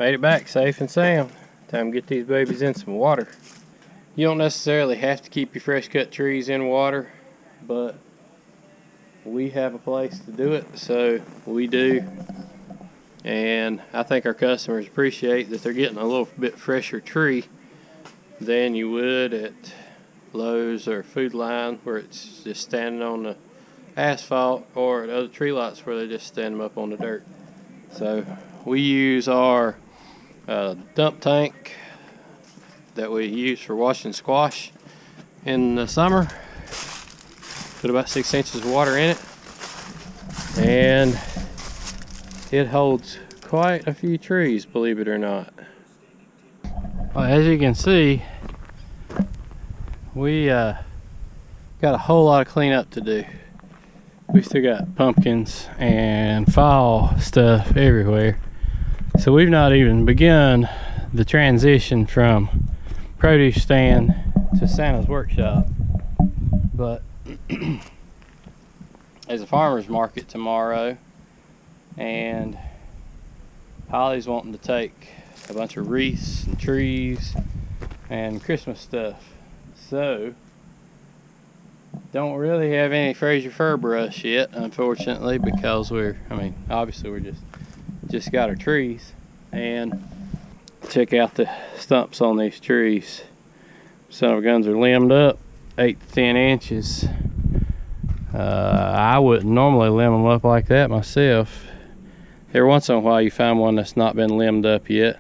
Made it back safe and sound. Time to get these babies in some water. You don't necessarily have to keep your fresh cut trees in water, but we have a place to do it, so we do. And I think our customers appreciate that they're getting a little bit fresher tree than you would at Lowe's or Food Line, where it's just standing on the asphalt, or at other tree lots where they just stand them up on the dirt. So we use our dump tank that we use for washing squash in the summer. Put about 6 inches of water in it, and it holds quite a few trees, believe it or not. Well, as you can see, we got a whole lot of cleanup to do. We still got pumpkins and fall stuff everywhere. So we've not even begun the transition from produce stand to Santa's workshop. But there's a farmer's market tomorrow, and Holly's wanting to take a bunch of wreaths and trees and Christmas stuff. So don't really have any Fraser fir brush yet, unfortunately, because obviously we're just got our trees. And check out the stumps on these trees. Some of the guns are limbed up 8 to 10 inches. I wouldn't normally limb them up like that myself. Every once in a while you find one that's not been limbed up yet.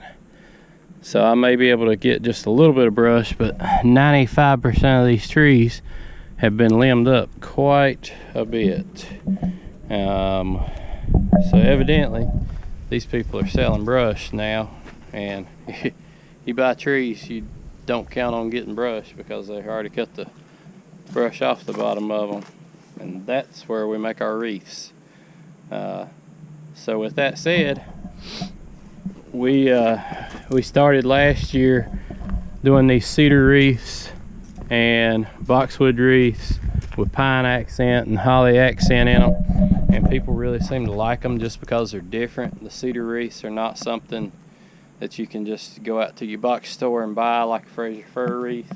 So I may be able to get just a little bit of brush, but 95% of these trees have been limbed up quite a bit. So evidently these people are selling brush now, and you buy trees, you don't count on getting brush because they've already cut the brush off the bottom of them, and that's where we make our wreaths. So with that said, we started last year doing these cedar wreaths and boxwood wreaths with pine accent and holly accent in them, and people really seem to like them just because they're different. The cedar wreaths are not something that you can just go out to your box store and buy like a Fraser fir wreath.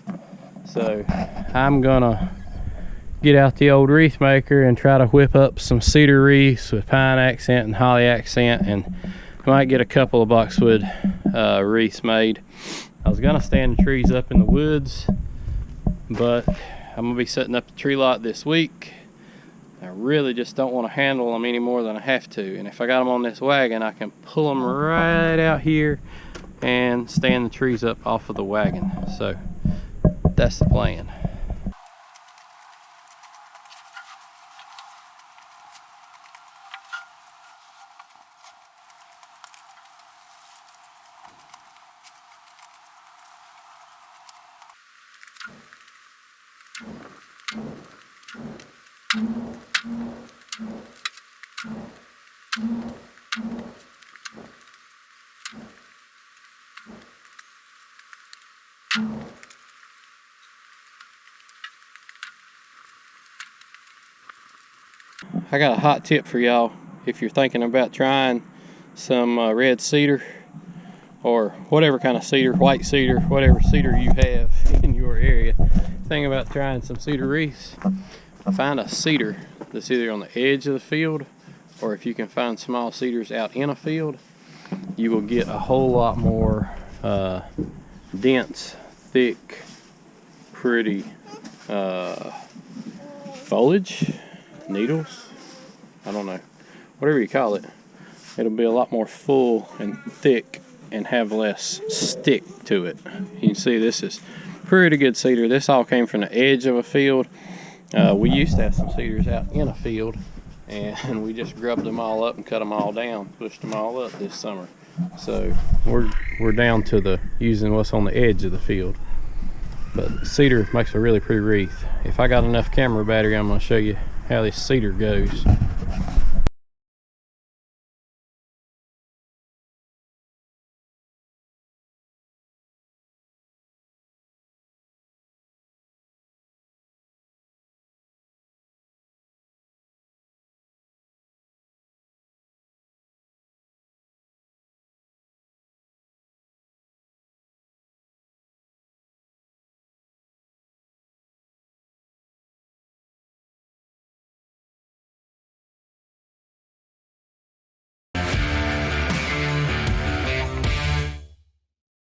So I'm gonna get out the old wreath maker and try to whip up some cedar wreaths with pine accent and holly accent, and I might get a couple of boxwood wreaths made. I was gonna stand the trees up in the woods, but I'm gonna be setting up the tree lot this week. I really just don't want to handle them any more than I have to, and if I got them on this wagon, I can pull them right out here and stand the trees up off of the wagon. So that's the plan. I got a hot tip for y'all if you're thinking about trying some red cedar, or whatever kind of cedar, white cedar, whatever cedar you have in your area. Thing about trying some cedar wreaths, find a cedar that's either on the edge of the field, or if you can find small cedars out in a field, you will get a whole lot more dense, thick, pretty foliage, needles, I don't know, whatever you call it. It'll be a lot more full and thick and have less stick to it. You can see this is pretty good cedar. This all came from the edge of a field. We used to have some cedars out in a field, and we just grubbed them all up and cut them all down, pushed them all up this summer. So we're down to using what's on the edge of the field. But cedar makes a really pretty wreath. If I got enough camera battery, I'm going to show you how this cedar goes.